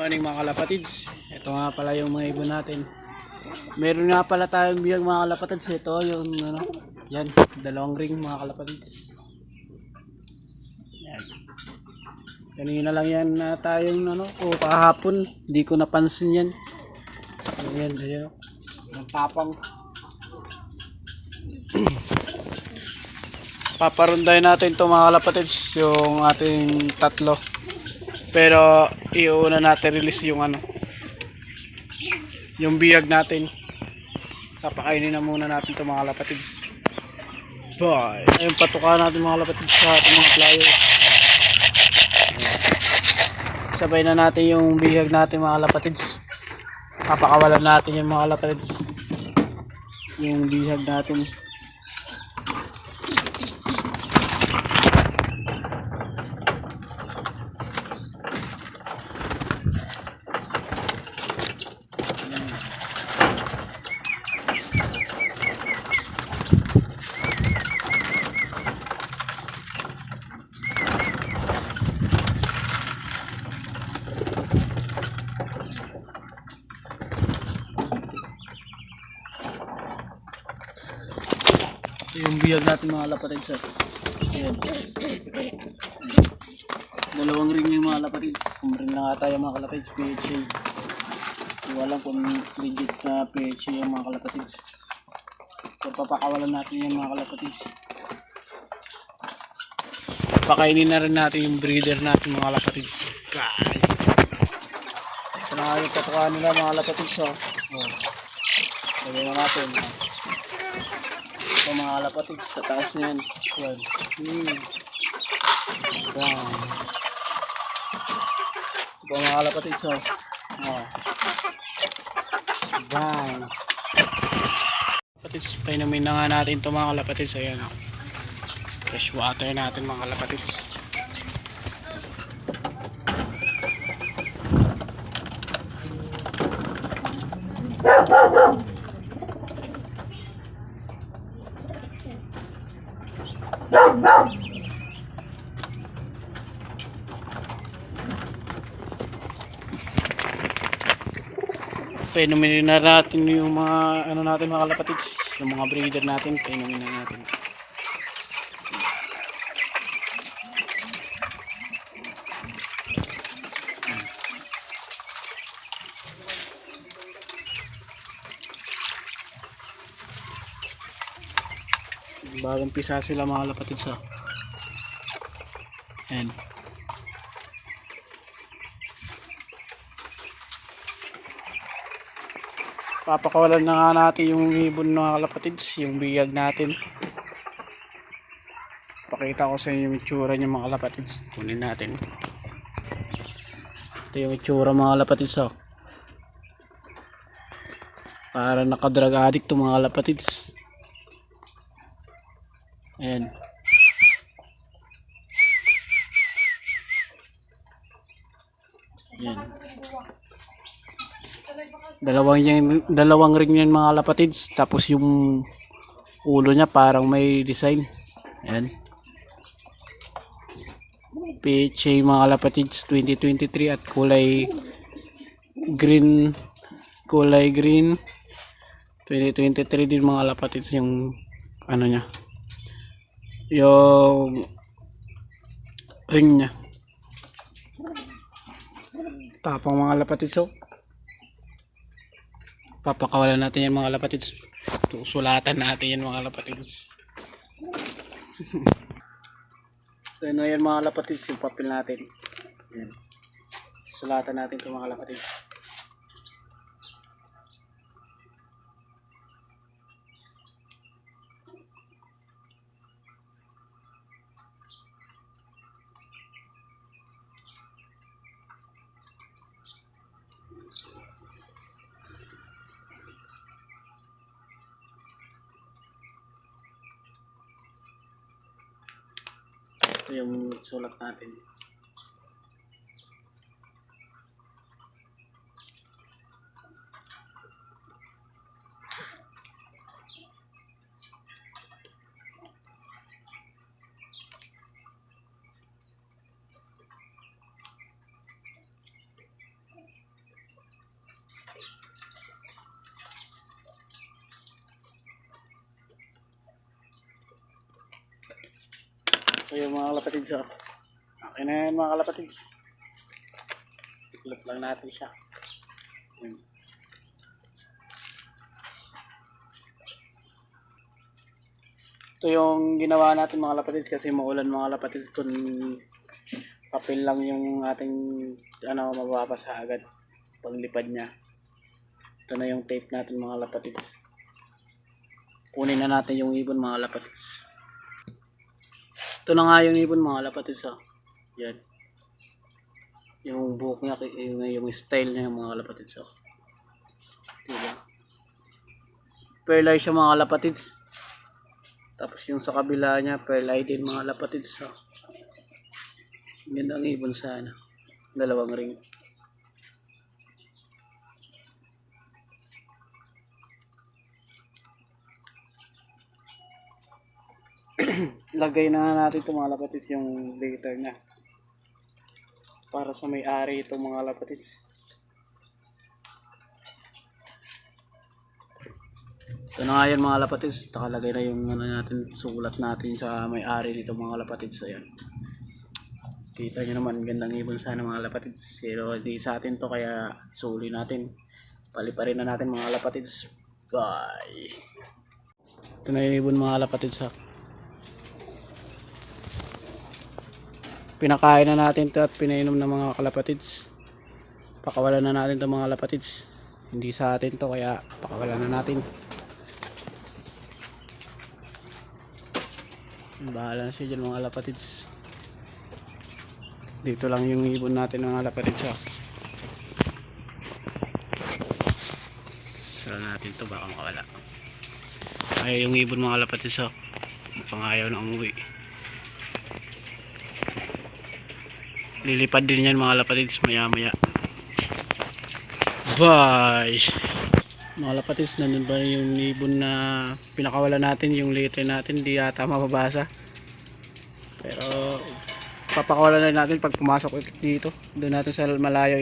Morning mga kalapatids. Ito nga pala yung mga ibon natin. Meron nga pala tayong biyag mga kalapatids. Ito yung ano, yan, dalawang ring mga kalapatids. Yan. Kanina lang yan na tayong ano, kahapon. Hindi ko napansin yan. Yan, yan. Ang tapang. Paparunday natin ito mga kalapatids. Yung ating tatlo. Pero iuna natin release yung ano, yung biyag natin. Papakainin na muna natin ito mga kalapatids. Bye. Ayun, patukan natin mga kalapatids sa ating mga pliers. Sabay na natin yung biyag natin mga kalapatids. Papakawalan natin yung mga kalapatids, yung biyag natin. Yung biyag natin mga kalapatids. Ayan. Dalawang ring yung mga kalapatids. Kung ring na nga tayo mga kalapatids, PHA. Walang kung legit na PHA yung mga kalapatids. So papakawalan natin yung mga kalapatids. Pakainin na rin natin yung breeder natin mga kalapatids. Ito na nga yung patukaan nila mga kalapatids. Lagyan na natin. Ito mga kalapatids sa taas niyan. Yan. Yan. Ito mga kalapatids. Yan. Kalapatids, painumin na nga natin ito mga kalapatids. Ayan. Fresh water natin mga kalapatids. Painumin na natin yung mga ano natin mga kalapatids, yung mga breeder natin, painumin na natin. Bagong pisa sila mga kalapatids. Ayan. Papakawalan na nga natin yung ibon mga kalapatids, yung biyag natin. Pakita ko sa inyo yung itsura niya mga kalapatids. Kunin natin. Ito yung itsura mga kalapatids. Para nakadrag addict to mga kalapatids. Ayan. Ayan. Dalawang ring yan mga kalapatids. Tapos yung ulo niya parang may design. Ayan. PHA mga kalapatids 2023 at kulay green 2023 din mga kalapatids yung ano niya, yung ring niya. Tapang mga kalapatids. Papakawalan natin yan mga kalapatids. Sulatan natin yan mga kalapatids. So yun na yan mga kalapatids, yung papel natin. Yan. Sulatan natin ito mga kalapatids. Ito yung sulat natin. Ito yung mga kalapatids. Oh. Okay na yan mga kalapatids. Iklop lang natin siya. Yun. Ito yung ginawa natin mga kalapatids kasi maulan mga kalapatids kung papel lang yung ating mababasa agad paglipad niya. Ito na yung tape natin mga kalapatids. Kunin na natin yung ibon mga kalapatids. Ito na nga yung ibon mga kalapatids. Oh. Yan. Yung buhok niya, yung style niya yung mga kalapatids. Oh. Diba? Perlay siya mga kalapatids. Tapos yung sa kabila niya, perlay din mga kalapatids. Oh. Ganda ang ibon sana. Dalawang ring. Lagay na natin itong mga kalapatids yung later na. Para sa may-ari itong mga kalapatids. Ito na nga yan mga kalapatids. Nakalagay na yung natin, sulat natin sa may-ari nito mga kalapatids. Ayan. Kita nyo naman, gandang ibon sana mga kalapatids. Pero hindi sa atin to kaya suli natin. Paliparin na natin mga kalapatids. Bye! Ito na yung ibon mga kalapatids ha. Pinakain na natin ito at pinainom ng mga kalapatids. Pakawalan na natin ito mga kalapatids. Hindi sa atin to kaya pakawalan na natin. Bahala na siya dyan mga kalapatids. Dito lang yung ibon natin mga kalapatids. Sara natin to baka makawala. Ay yung ibon mga kalapatids. Mukhang ayaw na umuwi. Lilipad din yan mga kalapatids maya maya. Bye! Mga kalapatids, nandun ba yung ibon na pinakawala natin, yung letter natin, di yata mababasa. Pero papakawalan na natin pag pumasok ulit dito. Doon natin sa malayo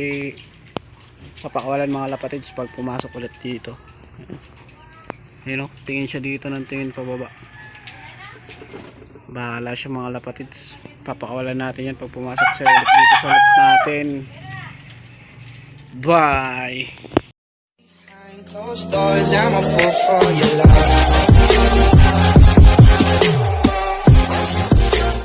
papakawalan mga kalapatids pag pumasok ulit dito. Ayun o, tingin siya dito ng tingin pababa. Bahala siya mga kalapatids. Papakawalan natin yan pag pumasok siya ulit dito sa lot natin. Bye! Closed doors, I'm a fool for your love.